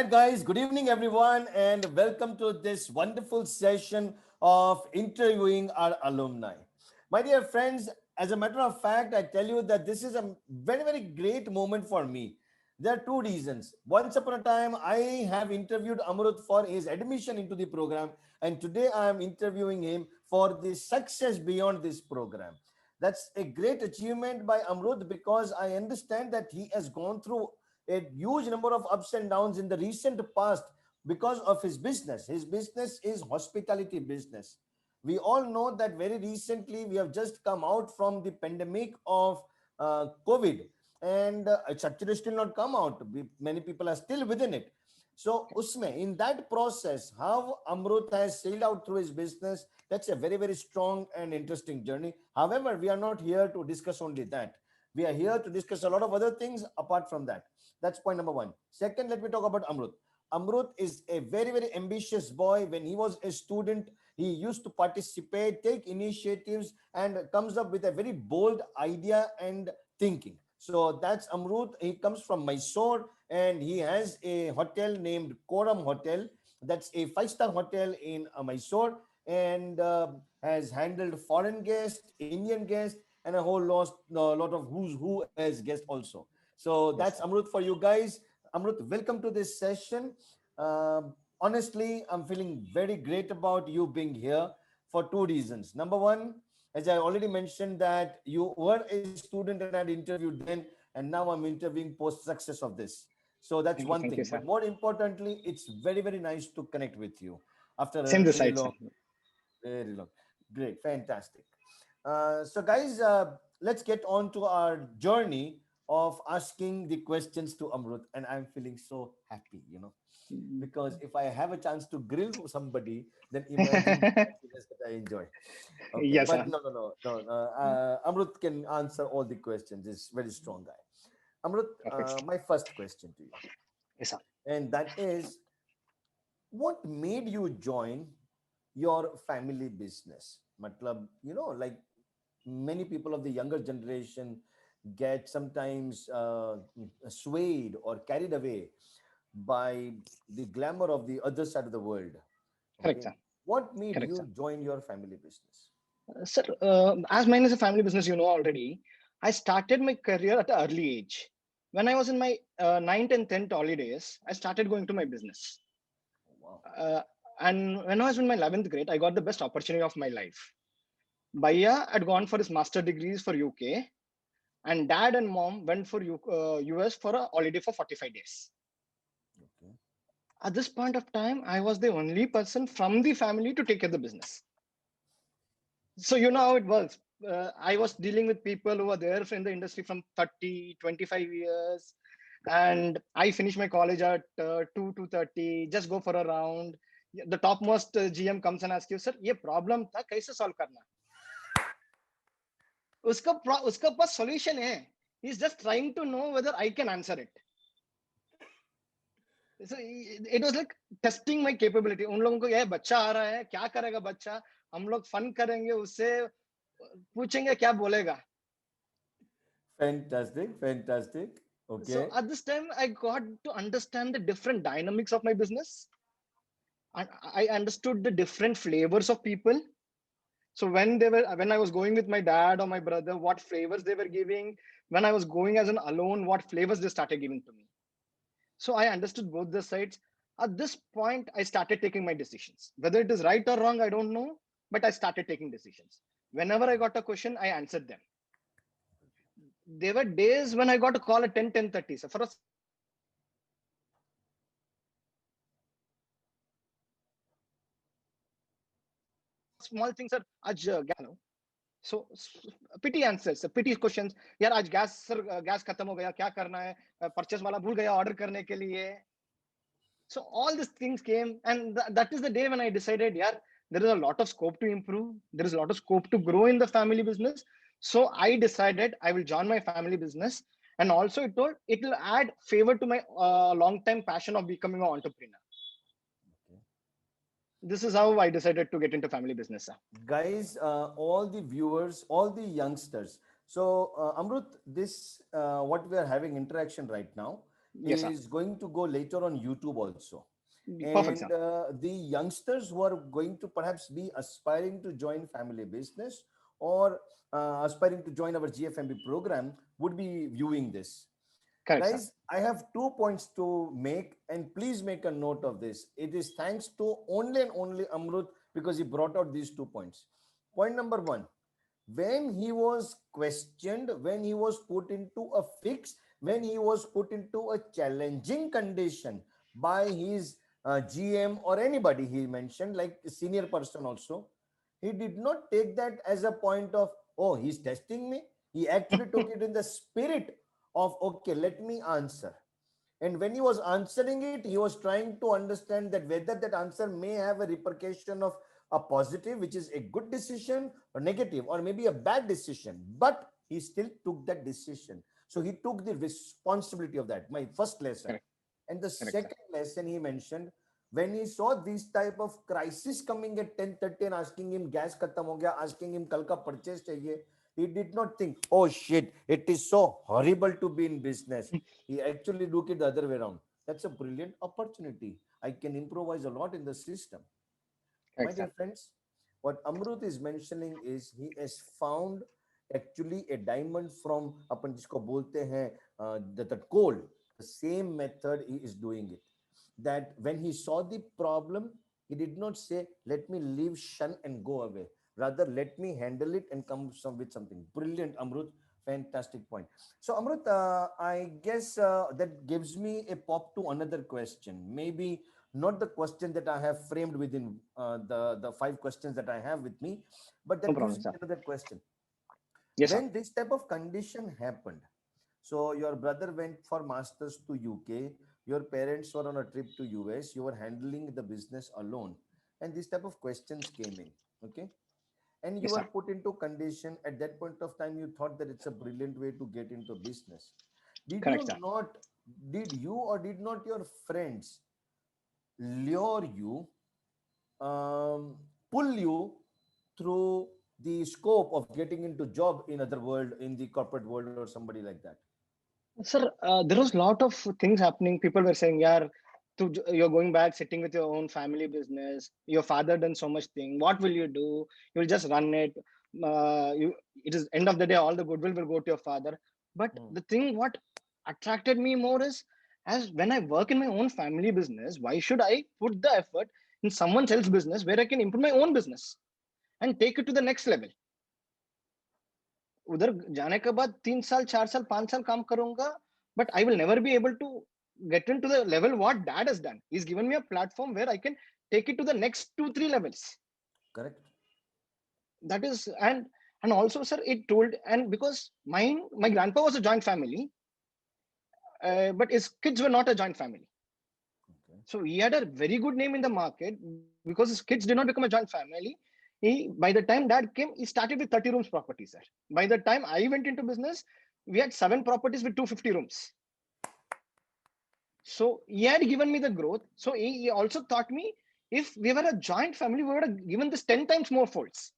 right, guys. Good evening, everyone, and welcome to this wonderful session of interviewing our alumni. My dear friends, as a matter of fact, I tell you that this is a very, very great moment for me. There are two reasons. Once upon a time, I have interviewed Amrut for his admission into the program, and today I am interviewing him for the success beyond this program. That's a great achievement by Amrut because I understand that he has gone through a huge number of ups and downs in the recent past because of his business. His business is hospitality business. We all know that very recently we have just come out from the pandemic of COVID, and it's actually still not come out. Many people are still within it. So, Usme, in that process, how Amrut has sailed out through his business, that's a very, very strong and interesting journey. However, we are not here to discuss only that. We are here to discuss a lot of other things apart from that. That's point number one. Second, let me talk about Amrut. Amrut is a very, very ambitious boy. When he was a student, he used to participate, take initiatives, and comes up with a very bold idea and thinking. So that's Amrut. He comes from Mysore and he has a hotel named Koram Hotel. That's a five-star hotel in Mysore, and has handled foreign guests, Indian guests, and a whole lot of who's who as guests also. So Yes, that's sir. Amrut for you guys. Amrut, welcome to this session. Honestly, I'm feeling very great about you being here for two reasons. Number one, as I already mentioned, that you were a student and I'd interviewed then, and now I'm interviewing post success of this. So that's one Thank you, thing. sir. But more importantly, it's very, very nice to connect with you after a Same the very side, sir. long, very long. Great, fantastic. So, guys, let's get on to our journey of asking the questions to Amrut. And I'm feeling so happy, because if I have a chance to grill somebody, then imagine the happiness that I enjoy. Okay, Yes, but sir. no. Amrut can answer all the questions. He's a very strong guy. Amrut, Perfect. my first question to you, Yes, sir. and that is, what made you join your family business? Matlab, like many people of the younger generation get sometimes swayed or carried away by the glamour of the other side of the world. Correct, Okay. sir. What made Correct, sir. you join your family business? Sir, as mine is a family business, you know already, I started my career at an early age. When I was in my 9th and 10th holidays, I started going to my business. Wow. Uh, and when I was in my 11th grade, I got the best opportunity of my life. Bhaiya had gone for his master degrees for UK, and dad and mom went for US for a holiday for 45 days. Okay. At this point of time, I was the only person from the family to take care of the business. So you know how it works. I was dealing with people who were there in the industry from 30, 25 years. And I finished my college at 2 to 30, just go for a round. The topmost GM comes and asks you, sir, ये problem था कैसे solve करना? उसका पास solution है. He's just trying to know whether I can answer it. So it was like testing my capability. उन लोगों को यह बच्चा आ रहा है, क्या करेगा बच्चा? हम लोग फन करेंगे उससे, पूछेंगे क्या बोलेगा. Fantastic. Fantastic. So Okay. at this time, I got to understand the different dynamics of my business. And I understood the different flavors of people. So when I was going with my dad or my brother, what flavors they were giving. When I was going as an alone, what flavors they started giving to me. So I understood both the sides. At this point, I started taking my decisions. Whether it is right or wrong, I don't know, but I started taking decisions. Whenever I got a question, I answered them. There were days when I got a call at 10, 10:30. So for a small thing, sir, आज gas खत्म हो गया, क्या करना है? So pity answers, pity questions. यार आज gas sir gas खत्म हो गया, क्या करना है? Purchase वाला भूल गया order करने के लिए. So all these things came, and that is the day when I decided, yeah, there is a lot of scope to improve. There is a lot of scope to grow in the family business. So I decided I will join my family business, and also it will add favor to my long time passion of becoming an entrepreneur. Okay. This is how I decided to get into family business, sir. Guys, all the viewers, all the youngsters. So, Amrut, this what we are having interaction right now Yes, sir. is going to go later on YouTube also. Perfect, And sir. the youngsters who are going to perhaps be aspiring to join family business or aspiring to join our GFMB program would be viewing this. Correct, sir. Guys, I have 2 points to make, and please make a note of this. It is thanks to only and only Amrut because he brought out these 2 points. Point number one, when he was questioned, when he was put into a fix, when he was put into a challenging condition by his GM or anybody he mentioned, like a senior person also, he did not take that as a point of, oh, he's testing me. He actually took it in the spirit of, okay, let me answer. And when he was answering it, he was trying to understand that whether that answer may have a repercussion of a positive, which is a good decision, or negative, or maybe a bad decision. But he still took that decision. So he took the responsibility of that. My first lesson. Correct. And the Correct, sir. second lesson he mentioned, when he saw this type of crisis coming at 10:30 and asking him gas khatam ho gaya, asking him kal ka purchase chahiye, he did not think, oh shit, it is so horrible to be in business. He actually look it the other way around. That's a brilliant opportunity. I can improvise a lot in the system. My Correct, dear sir. friends, what Amrut is mentioning is he has found actually a diamond from अपन जिसको बोलते हैं that coal. The same method he is doing it. That when he saw the problem, he did not say, "Let me leave, shun, and go away." Rather, let me handle it and come with something. Brilliant, Amrut. Fantastic point. So, Amrut, I guess that gives me a pop to another question. Maybe not the question that I have framed within the 5 questions that I have with me, but No that gives problem, me sir. another question. Yes, sir. When this type of condition happened, so your brother went for masters to UK, your parents were on a trip to US, you were handling the business alone, and this type of questions came in. Okay, and you Yes, were sir. put into condition at that point of time, you thought that it's a brilliant way to get into business. Did Correct, you sir. not, did you or did not your friends lure you, um, pull you through the scope of getting into job in other world, in the corporate world, or somebody like that? Sir, there was a lot of things happening. People were saying, "Yeah, you're going back, sitting with your own family business. Your father done so much thing. What will you do? You'll just run it. It is end of the day, all the goodwill will go to your father." But Hmm. the thing what attracted me more is, as when I work in my own family business, why should I put the effort in someone else's business where I can improve my own business and take it to the next level? उधर जाने के बाद 3 साल 4 साल 5 साल काम करूंगा, but I will never be able to get into the level what dad has done. He's given me a platform where I can take it to the next 2 3 levels. Correct. That is, and also, sir, it told, and because my grandpa was a joint family, but his kids were not a joint family. Okay. So he had a very good name in the market because his kids did not become a joint family. By the time dad came, he started with 30 rooms property, sir. By the time I went into business, we had 7 properties with 250 rooms. So he had given me the growth. So he also taught me, if we were a joint family, we would have given this 10 times more folds.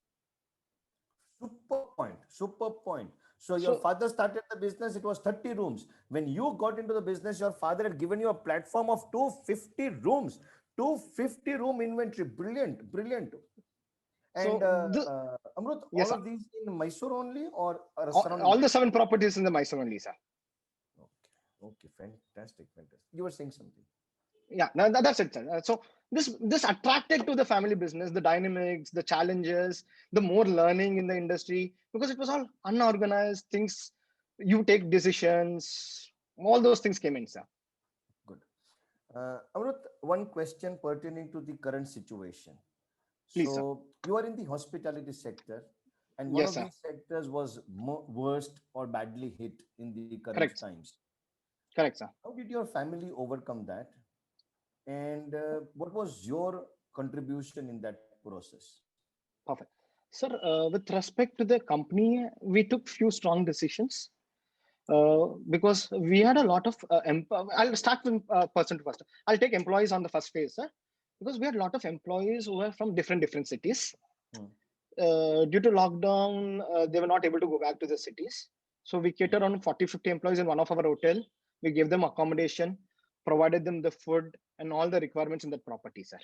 Super point. Super point. So your So father started the business, it was 30 rooms. When you got into the business, your father had given you a platform of 250 rooms. 250 room inventory. Brilliant. Brilliant. And so the Amrut, all yes, sir. of these in Mysore only or surrounding? All the 7 properties in the Mysore only, sir. Okay. Okay. Fantastic. Fantastic. You were saying something. Yeah, no, that's it, sir. So this attracted to the family business, the dynamics, the challenges, the more learning in the industry, because it was all unorganized things. You take decisions, all those things came in, sir. Good. Amrut, one question pertaining to the current situation. Please, sir. So you are in the hospitality sector, and one Yes, of sir. these sectors was worst or badly hit in the current Correct, times. correct, sir. How did your family overcome that? And what was your contribution in that process? Perfect. Sir, with respect to the company, we took few strong decisions because we had a lot of I'll start with person to person. I'll take employees on the first phase, sir, because we had a lot of employees who were from different cities. Hmm, Due to lockdown, they were not able to go back to the cities. So we hmm, cater on 40 50 employees in one of our hotel. We gave them accommodation, provided them the food and all the requirements in that property, sir.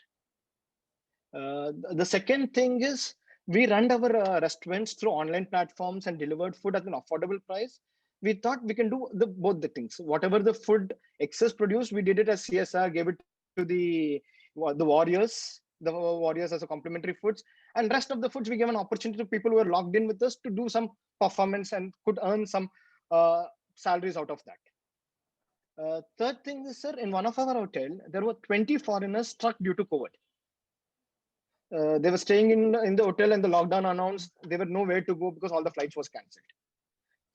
The second thing is we run our restaurants through online platforms and delivered food at an affordable price. We thought we can do both the things. Whatever the food excess produced, we did it as CSR, gave it to the warriors as a complimentary foods, and rest of the foods we gave an opportunity to people who were logged in with us to do some performance and could earn some salaries out of that. Third thing is, sir, in one of our hotel, there were 20 foreigners struck due to COVID. They were staying in the hotel and the lockdown announced. They were nowhere to go because all the flights was cancelled.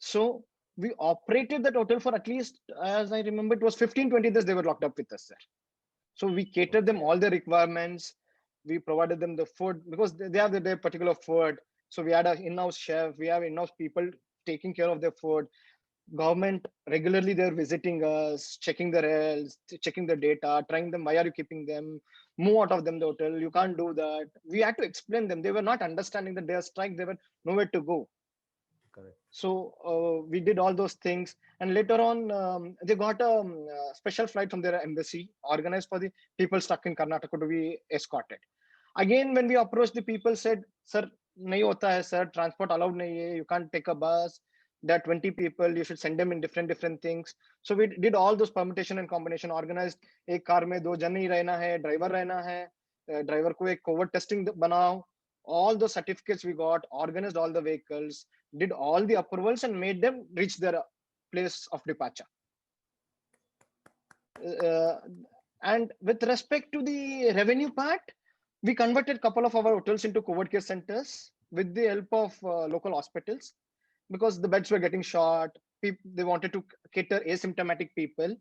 So we operated that hotel for at least, as I remember, it was 15-20 days they were locked up with us, sir. So we catered them all the requirements. We provided them the food because they have their particular food. So we had an in-house chef. We have in-house people taking care of their food. Government regularly they're visiting us, checking their health, checking the data, trying them. Why are you keeping them? Move out of them the hotel. You can't do that. We had to explain them. They were not understanding that they are strike. They were nowhere to go. Correct. So we did all those things, and later on they got a special flight from their embassy organized for the people stuck in Karnataka to be escorted. Again, when we approached, the people said, "Sir, nahi hota hai, sir. Transport allowed nahi hai. You can't take a bus. There are 20 people. You should send them in different things." So we did all those permutation and combination. Organized एक car में 2 जन ही रहना है, driver रहना है, driver को एक COVID testing बनाओ. All the certificates we got, organized all the vehicles, did all the approvals and made them reach their place of departure. And with respect to the revenue part, we converted a couple of our hotels into COVID care centers with the help of local hospitals because the beds were getting short. They wanted to cater asymptomatic people.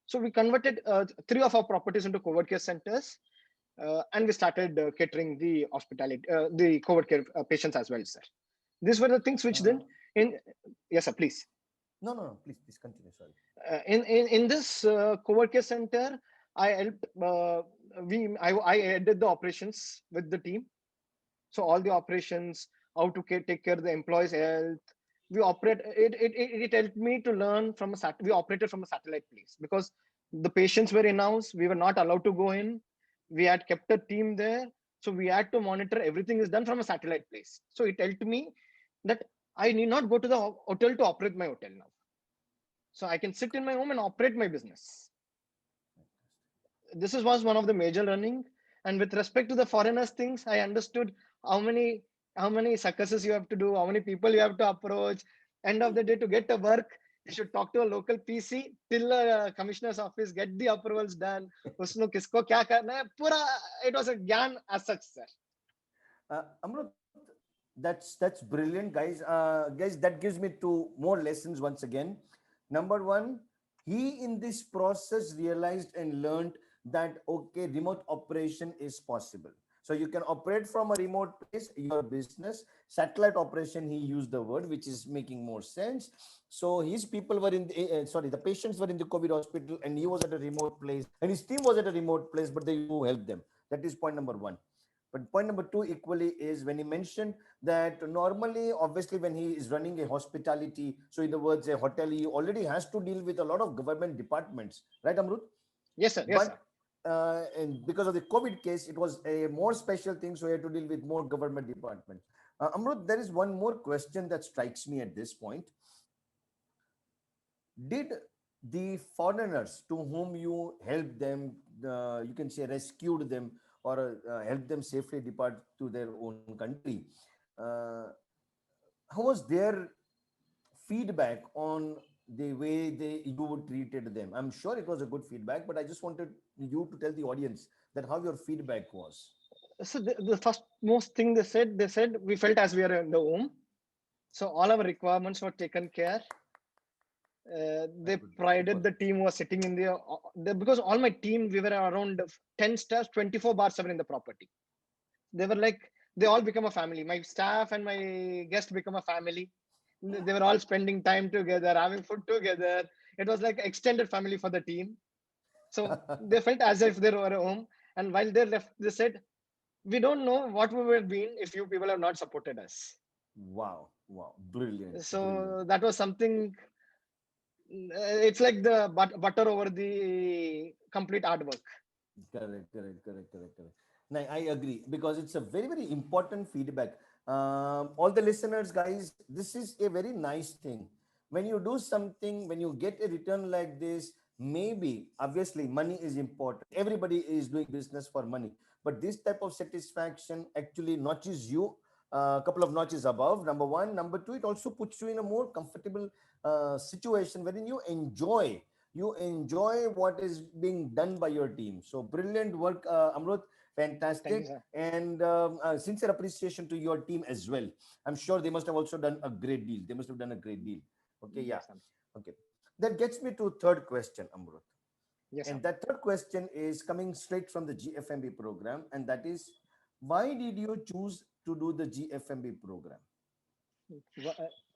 So we converted 3 of our properties into COVID care centers. And we started catering the hospitality, the COVID care patients as well, sir. These were the things which then in yes, sir, please. No, please continue. Sorry. In this COVID care center, I helped. I did the operations with the team. So all the operations, how to take care of the employees' health. We operate. It helped me to learn from we operated from a satellite place because the patients were in-house. We were not allowed to go in. We had kept a team there, so we had to monitor everything is done from a satellite place. So it helped me that I need not go to the hotel to operate my hotel now. So I can sit in my home and operate my business. This was one of the major learning. And with respect to the foreigners things, I understood how many circuses you have to do, how many people you have to approach. End of the day, to get a work, you should talk to a local PC till a commissioner's office, get the approvals done. Usno kisko kya karna hai, pura, it was a gyan as such, sir. Amrut, that's brilliant, guys. Guys, that gives me 2 more lessons once again. Number 1, he in this process realized and learned that okay, remote operation is possible. So you can operate from a remote place, your business. Satellite operation, he used the word, which is making more sense. So his people were in the patients were in the COVID hospital and he was at a remote place and his team was at a remote place, but they helped them. That is point number 1. But point number 2 equally is when he mentioned that normally, obviously, when he is running a hospitality, so in the words, a hotel, he already has to deal with a lot of government departments, right, Amrut? Yes, sir. Yes, sir. And because of the COVID case, it was a more special thing, so he had to deal with more government departments. Amrut, there is one more question that strikes me at this point. Did the foreigners to whom you helped them, you can say rescued them, or help them safely depart to their own country, how was their feedback on the way you treated them? I'm sure it was a good feedback, but I just wanted you to tell the audience that how your feedback was. So the first most thing they said we felt as we are in the home. So all our requirements were taken care. They prided the team was sitting in because all my team, we were around 10 staff, 24/7 in the property. They were like, they all become a family. My staff and my guests become a family. They were all spending time together, having food together. It was like extended family for the team. So they felt as if they were at home. And while they left, they said, we don't know what we would have been if you people have not supported us. Wow, brilliant. So brilliant. that was something It's like the butter over the complete artwork. Correct. No, I agree because it's a very, very important feedback. All the listeners, guys, this is a very nice thing. When you do something, when you get a return like this, maybe obviously money is important. Everybody is doing business for money, but this type of satisfaction actually notches you a couple of notches above. Number one, number two, it also puts you in a more comfortable situation wherein you enjoy what is being done by your team. So brilliant work, Amrut. Thank you, Fantastic. sir. And sincere appreciation to your team as well. I'm sure they must have also done a great deal. They must have done a great deal. Okay, yeah. Yes, sir. Okay. That gets me to third question, Amrut. Yes, sir. And that third question is coming straight from the GFMB program. And that is, why did you choose to do the GFMB program?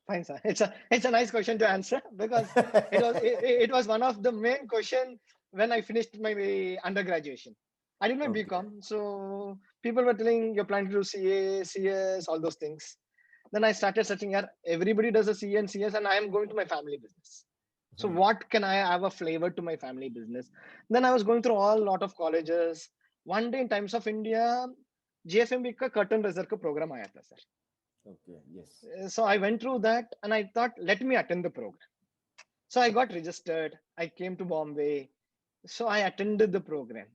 Fine, sir. It's a nice question to answer because it was one of the main question when I finished my undergraduation. I did my Okay. BCom, so people were telling you're planning to do CA, CS, all those things. Then I started searching here. Everybody does a CA and CS, and I am going to my family business. So Hmm. what can I have a flavor to my family business? Then I was going through all lot of colleges. One day in Times of India, GFMB का curtain raiser का program आया था sir. Okay. Yes. So I went through that and I thought, let me attend the program. So I got registered. I came to Bombay. So I attended the program.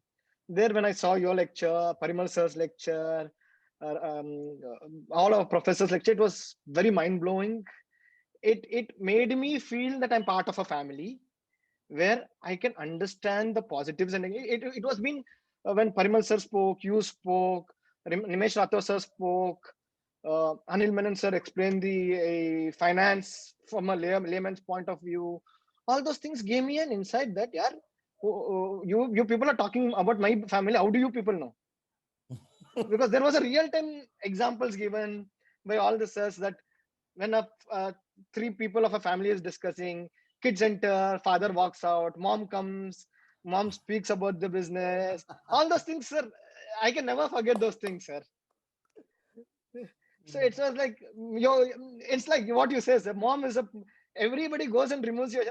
There, when I saw your lecture, Parimal sir's lecture, all our professors' lecture, it was very mind blowing. It made me feel that I'm part of a family where I can understand the positives and it was been when Parimal sir spoke, you spoke, Nimesh Rathore sir spoke, Anil Menon sir explained the finance from a layman's point of view. All those things gave me an insight that yeah, you people are talking about my family. How do you people know? Because there was a real time examples given by all the sirs that when three people of a family is discussing, kids enter, father walks out, mom comes, mom speaks about the business, all those things, sir. I can never forget those things, sir. So it was like it's like what you say, sir. Mom is a everybody goes and removes your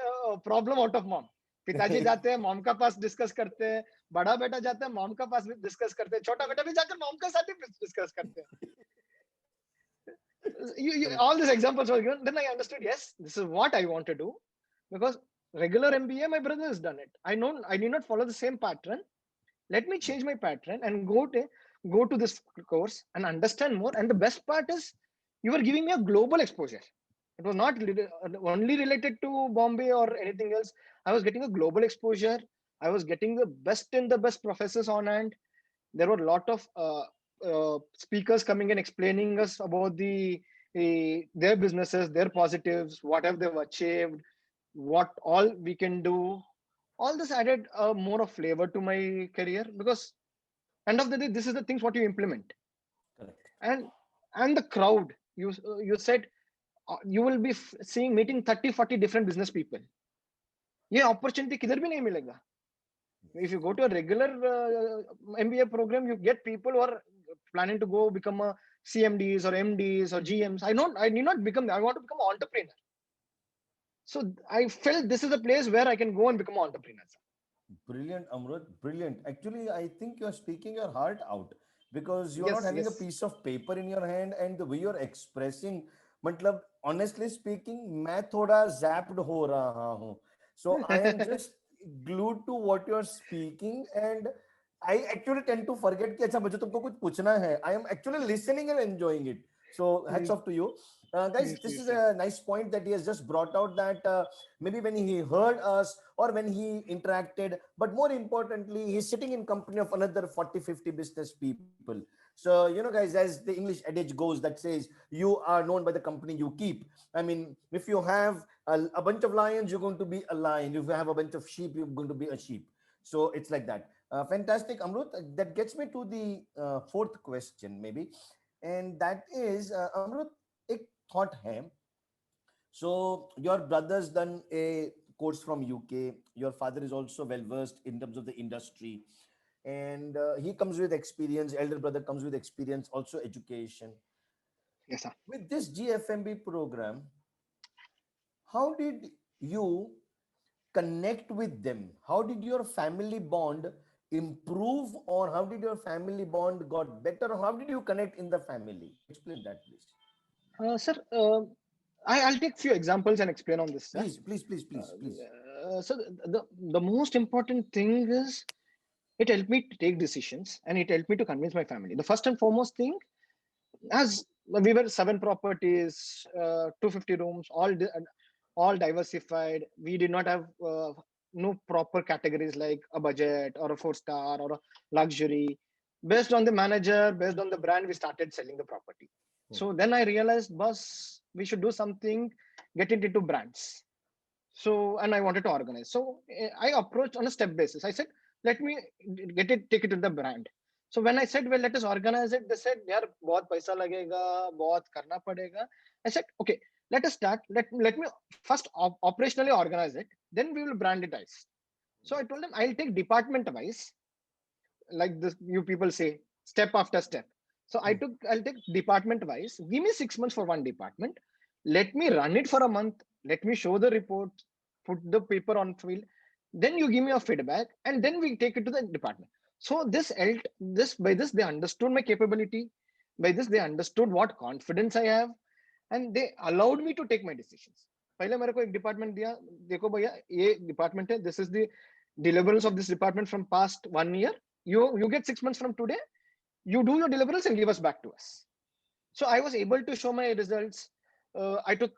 problem out of mom. पिताजी जाते हैं mom का पास discuss करते हैं, बड़ा बेटा जाता है मॉम का पास भी डिस्कस करते हैं, छोटा बेटा भी जाकर मॉम के साथ ही डिस्कस करते हैं. Correct. All these examples were given. Then I understood, yes, this is what I want to do because regular MBA, my brother has done it. I know I need not follow the same pattern. Let me change my pattern and go to this course and understand more. And the best part is you were giving me a global exposure. It was not only related to Bombay or anything else. I was getting a global exposure. I was getting the best and the best professors on hand. There were a lot of speakers coming and explaining us about their businesses, their positives, whatever they've achieved, what all we can do. All this added more of flavor to my career because end of the day, this is the things what you implement. Correct. And the crowd, you said you will be seeing meeting 30-40 different business people. ये opportunity किधर भी नहीं मिलेगा. If you go to a regular MBA program, you get people who are planning to go become a CMDs or MDs or GMs. I need not become. I want to become an entrepreneur. So I felt this is a place where I can go and become an entrepreneur. Brilliant, Amrut. Brilliant. Actually, I think you're speaking your heart out because you're not Yes, having a yes. piece of paper in your hand and the way you're expressing. मतलब honestly speaking, मैं थोड़ा zapped हो रहा हूँ. So I am just glued to what you're speaking and I actually tend to forget कि अच्छा मुझे तुमको कुछ पूछना है. I am actually listening and enjoying it. So hats Yes, off to you. Guys, yes, this is yes. a nice point that he has just brought out that maybe when he heard us or when he interacted, but more importantly, he's sitting in company of another 40, 50 business people. So, guys, as the English adage goes that says, you are known by the company you keep. I mean, if you have a bunch of lions, you're going to be a lion. If you have a bunch of sheep, you're going to be a sheep. So it's like that. Fantastic, Amrut. That gets me to the fourth question, maybe. And that is, Amrut, एक thought है. So your brother's done a course from UK. Your father is also well versed in terms of the industry, and he comes with experience. Elder brother comes with experience, also education. Yes, sir. With this GFMB program, how did you connect with them? How did your family bond improve, or how did your family bond got better, or how did you connect in the family? Explain that, please. Sir, I'll take few examples and explain on this, sir. Please, please, please, please, please. So the most important thing is it helped me to take decisions and it helped me to convince my family. The first and foremost thing, as we were 7 properties, 250 rooms, all diversified. We did not have no proper categories like a budget or a 4 star or a luxury. Based on the manager, based on the brand, we started selling the property. So then I realized, boss, we should do something, get it into brands. So, and I wanted to organize. So I approached on a step basis. I said, let me take it to the brand. So when I said, well, let us organize it, they said, yaar, bahut paisa lagega, bahut karna padega. I said, okay, let us start. Let me first operationally organize it. Then we will brand it as. So I told them, I'll take department wise, like this, you people say, step after step. So I'll take department wise. Give me 6 months for one department. Let me run it for a month. Let me show the report, put the paper on file. Then you give me a feedback, and then we take it to the department. So by this they understood my capability. By this they understood what confidence I have, and they allowed me to take my decisions. पहले मेरे को एक department दिया, देखो भैया ये department है, this is the deliverables of this department from past 1 year. You get 6 months from today. You do your deliverables and give us back to us. So I was able to show my results. I took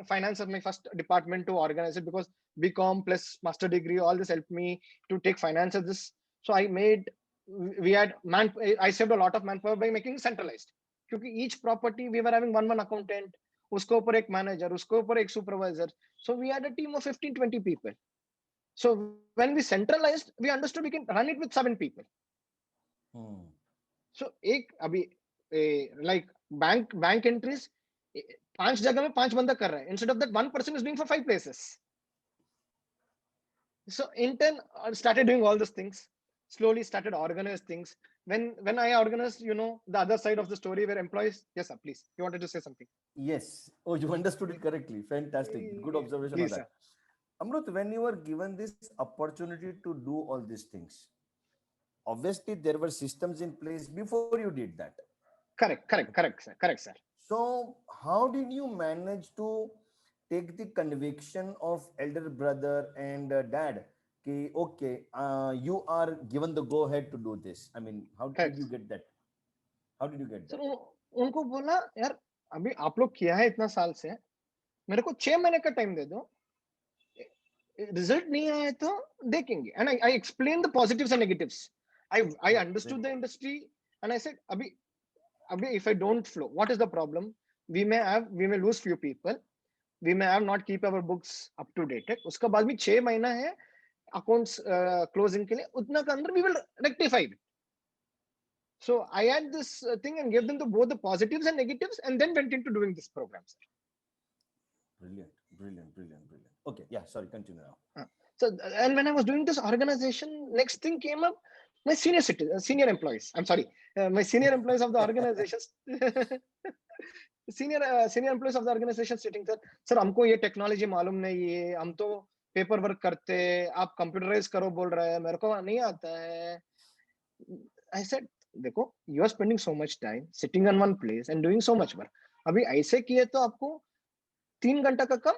finance as my first department to organize it, because BCom plus master degree, all this helped me to take finance as this. So we had I saved a lot of manpower by making it centralized. Because each property we were having one accountant, usko upar ek manager, usko upar ek supervisor. So we had a team of 15-20 people. So when we centralized, we understood we can run it with 7 people. So अभी like bank entries, 5 जगह में 5 बंदा कर रहा है. Instead of that, one person is doing for 5 places. So intern started doing all those things. Slowly started organize things. When I organized, the other side of the story where employees. Yes, sir. Please, you wanted to say something. Yes. Oh, you understood it correctly. Fantastic. Good observation Please, on that. Amrut, when you were given this opportunity to do all these things, obviously there were systems in place before you did that. Correct, sir. So how did you manage to take the conviction of elder brother and dad? Okay, you are given the go ahead to do this. I mean, how did you get that? How did you get that? So उनको बोला, यार अभी आप लोग किया है इतना साल से, मेरे को 6 महीने का टाइम दे दो, रिजल्ट नहीं आया तो देखेंगे. And I explained the positives and negatives. I understood the industry, and I said, abhi if I don't flow, what is the problem? We may lose few people. We may have not keep our books up to date. उसका बाद में 6 महीना है accounts closing के लिए, उतना के अंदर we will rectify it. So I had this thing and gave them both the positives and negatives, and then went into doing this program, sir. Brilliant. Okay, yeah, sorry, continue now. So, and when I was doing this organization, next thing came up, my senior employees. I'm sorry, my senior employees of the organizations. senior employees of the organization sitting there, sir, हमको ये technology मालूम नहीं है, हम तो paper work करते, आप computerise करो बोल रहे हैं, मेरे को नहीं आता है. I said, देखो, you are spending so much time sitting on one place and doing so much work. अभी ऐसे किए तो आपको 3 घंटा का कम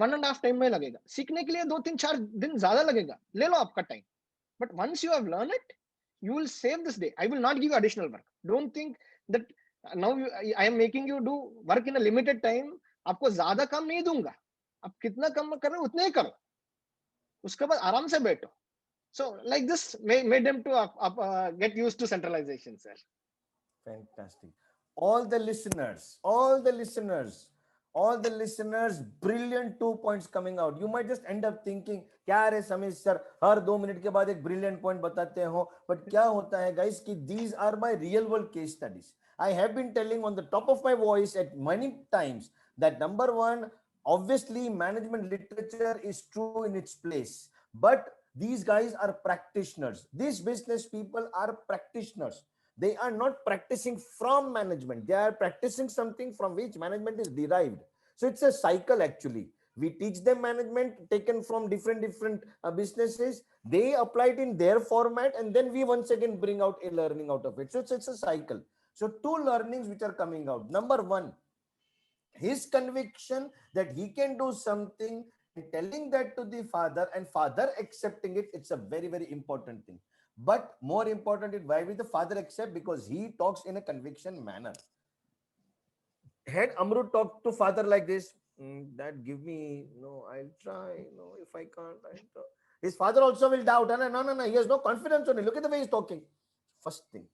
1.5 टाइम में लगेगा. सीखने के लिए 2-3-4 दिन ज्यादा लगेगा, ले लो आपका time. But once you have learned it, you will save this day. I will not give you additional work. Don't think that now I am making you do work in a limited time. आपको ज्यादा काम नहीं दूंगा, आप कितना काम कर रहे हो उतने ही करो, उसके बाद आराम से बैठो. So like this made them to get used to centralization, sir. Fantastic. All the listeners, brilliant 2 points coming out. You might just end up thinking, क्या रे समीर सर हर 2 मिनट के बाद एक brilliant point बताते हो. But क्या होता है guys कि these are my real world case studies. I have been telling on the top of my voice at many times that number one, obviously management literature is true in its place, but these guys are practitioners. These business people are practitioners. They are not practicing from management. They are practicing something from which management is derived. So it's a cycle actually. We teach them management taken from different businesses. They apply it in their format, and then we once again bring out a learning out of it. So it's a cycle. So two learnings which are coming out. Number one, his conviction that he can do something and telling that to the father and father accepting it. It's a very, very important thing. But more important is why will the father accept? Because he talks in a conviction manner. Had Amrut talked to father like this, that give me, no, I'll try, no, if I can't, I'll try. His father also will doubt. No, he has no confidence on it. Look at the way he's talking. First thing.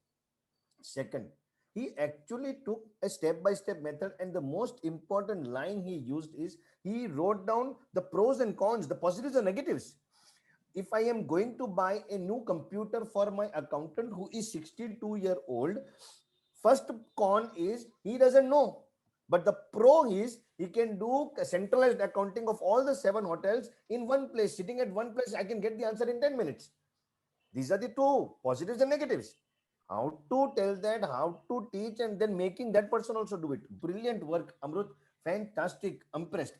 Second, he actually took a step-by-step method, and the most important line he used is he wrote down the pros and cons, the positives and negatives. If I am going to buy a new computer for my accountant who is 62-year-old, first con is he doesn't know. But the pro is he can do a centralized accounting of all the 7 hotels in one place. Sitting at one place, I can get the answer in 10 minutes. These are the two positives and negatives. How to tell that, how to teach, and then making that person also do it. Brilliant work, Amrut. Fantastic. Impressed,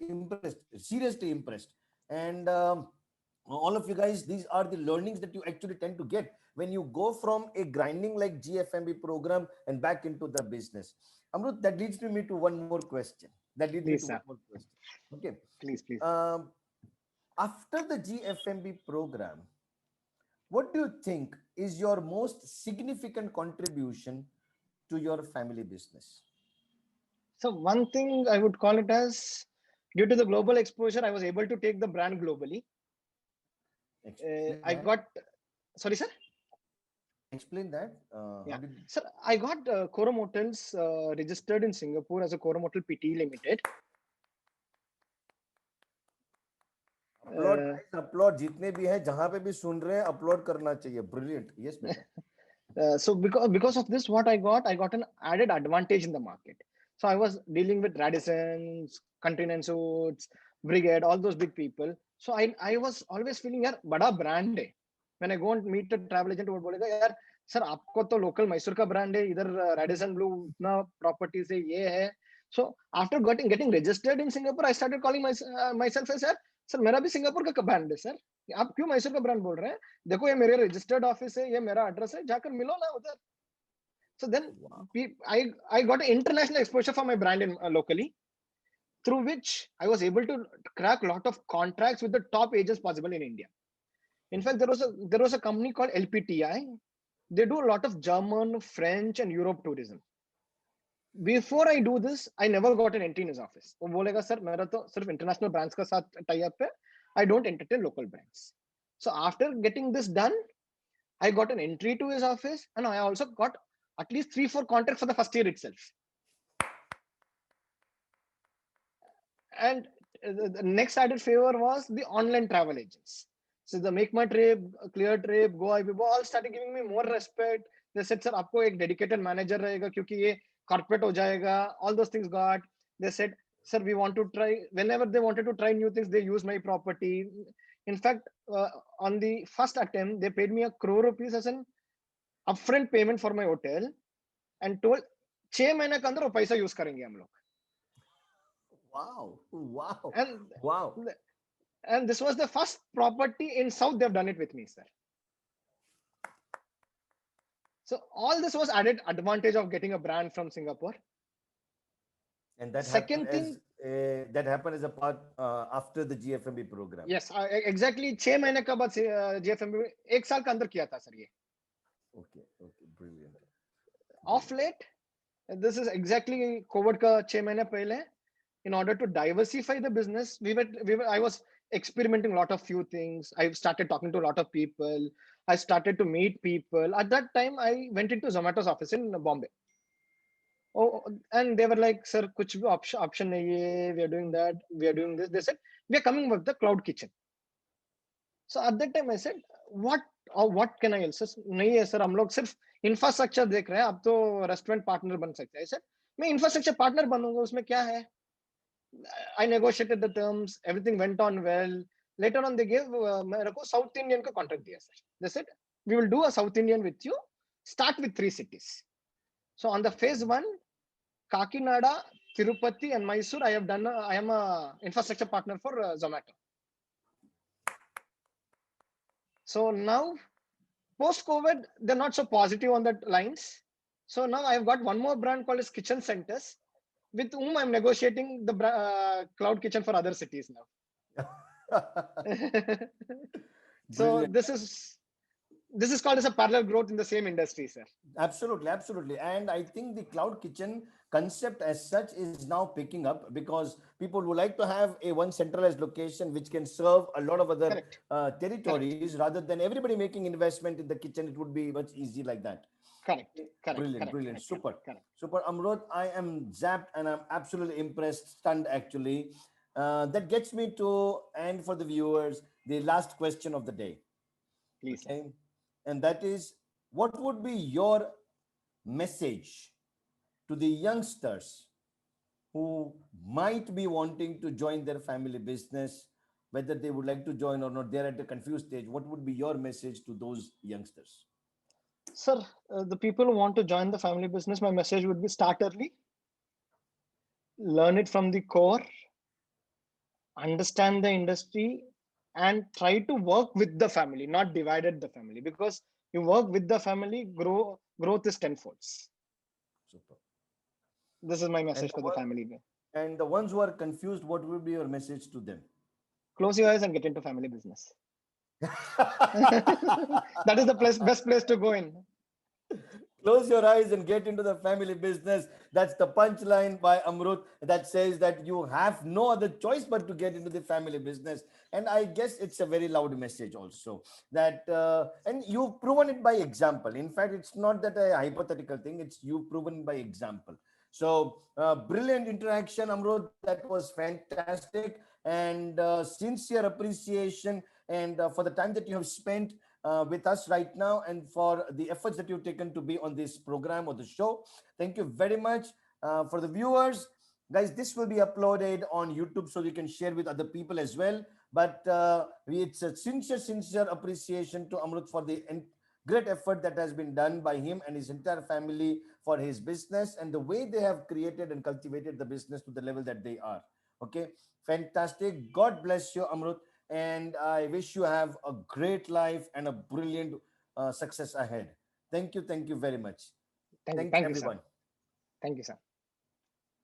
seriously impressed. And all of you guys, these are the learnings that you actually tend to get when you go from a grinding like GFMB program and back into the business. Amrut, that leads me to one more question. Please, sir. Okay. Please. After the GFMB program, what do you think is your most significant contribution to your family business? So one thing I would call it as, due to the global exposure, I was able to take the brand globally. I got, sorry, sir. Explain that. Yeah, sir, I got Coram Hotels registered in Singapore as a Coram Hotel Pte Limited. Upload जितने भी हैं जहां पे भी सुन रहे हैं upload करना चाहिए. Brilliant. Yes, बेटा. So because of this, what I got an added advantage in the market. So I was dealing with Radisson's, Continental Suits, Brigade, all those big people. So I was always feeling, यार बड़ा brand है. When I go and meet a travel agent, वो बोलेगा यार sir आपको तो local Mysore का brand है, इधर Radisson Blu इतना properties है, ये है. So after getting registered in Singapore, I started calling myself as, sir मेरा भी सिंगापुर का ब्रांड है सर, आप क्यों मैसूर का ब्रांड बोल रहे हैं? देखो ये मेरे रजिस्टर्ड ऑफिस है, ये मेरा एड्रेस है, जाकर मिलो ना उधर. So then I got an international exposure for my brand in locally, through which I was able to crack a lot of contracts with the top agents possible in India. In fact, there was a company called LPTI. They do a lot of German, French, and Europe tourism. Before I do this, I never got an entry in his office. वो बोलेगा sir मेरा तो सिर्फ international brands का साथ tie up है. I don't entertain local brands. So after getting this done, I got an entry to his office, and I also got at least 3-4 contracts for the first year itself. And the next added favor was the online travel agents. So the Make My Trip, Clear Trip, Go IBIBO all started giving me more respect. They said, sir, आपको एक dedicated manager रहेगा क्योंकि ये corporate हो जाएगा. All those things got. They said, sir, we want to try. Whenever they wanted to try new things, they use my property. In fact, on the first attempt, they paid me ₹1 crore as an upfront payment for my hotel, and told 6 महीने के अंदर वो पैसा use करेंगे हम लोग. Wow. And this was the first property in South they've done it with me, sir. So all this was added advantage of getting a brand from Singapore. And that second thing that happened as a part after the GFMB program. Yes, exactly. 6 महीने के बाद GFMB 1 साल के अंदर किया था sir ये. Okay, brilliant. Off late, this is exactly COVID का 6 महीने पहले. In order to diversify the business, I was experimenting a lot of few things. I started talking to a lot of people. I started to meet people. At that time, I went into Zomato's office in Bombay. Oh, and they were like, sir, kuch bhi option nahi hai. We are doing that. We are doing this. They said, we are coming with the cloud kitchen. So at that time, I said, what can I else? नहीं है sir, हम लोग सिर्फ infrastructure देख रहे हैं. अब तो restaurant partner बन सकते हैं. I said, मैं infrastructure partner बनूंगा. उसमें क्या है? I negotiated the terms. Everything went on well. Later on, they gave मेरे को South Indian का contract दिया sir. They said, we will do a South Indian with you. Start with 3 cities. So on the phase 1, Kakinada, Tirupati and Mysore, I have done. I am a infrastructure partner for Zomato. So now, post COVID, they're not so positive on that lines. So now I've got one more brand called as Kitchen Centers, with whom I'm negotiating the cloud kitchen for other cities now. So Brilliant. this is called as a parallel growth in the same industry, sir. Absolutely, absolutely. And I think the cloud kitchen concept as such is now picking up because people would like to have a one centralized location which can serve a lot of other Correct. Correct. territories rather than everybody making investment in the kitchen. It would be much easy like that. Correct. Correct. Brilliant, Correct. brilliant, Correct. Correct. super, Correct. super. Amrut, I am zapped and I'm absolutely impressed, stunned actually. That gets me to, and for the viewers, the last question of the day. Please, sir. Okay, and that is, what would be your message to the youngsters who might be wanting to join their family business, whether they would like to join or not? They're at a confused stage. What would be your message to those youngsters? Sir, the people who want to join the family business, my message would be start early, learn it from the core, understand the industry, and try to work with the family, not divided the family. Because you work with the family, growth is tenfolds. Super. This is my And message for the family. and the ones who are confused, what would be your message to them? Close your eyes and get into family business. That is the best place to go in. Close your eyes and get into the family business. That's the punchline by Amrut that says that you have no other choice but to get into the family business. And I guess it's a very loud message also that, and you've proven it by example. In fact, it's not that a hypothetical thing, it's you've proven by example. So, brilliant interaction, Amrut. That was fantastic. And sincere appreciation and for the time that you have spent with us right now and for the efforts that you've taken to be on this program or the show. Thank you very much. For the viewers, guys, this will be uploaded on YouTube so you can share with other people as well. But it's a sincere appreciation to Amrut for the great effort that has been done by him and his entire family for his business and the way they have created and cultivated the business to the level that they are. Okay, fantastic. God bless you, Amrut, and I wish you have a great life and a brilliant success ahead. Thank you very much. Thank you. Thanks, Thank you, sir. everyone. Thank you, sir.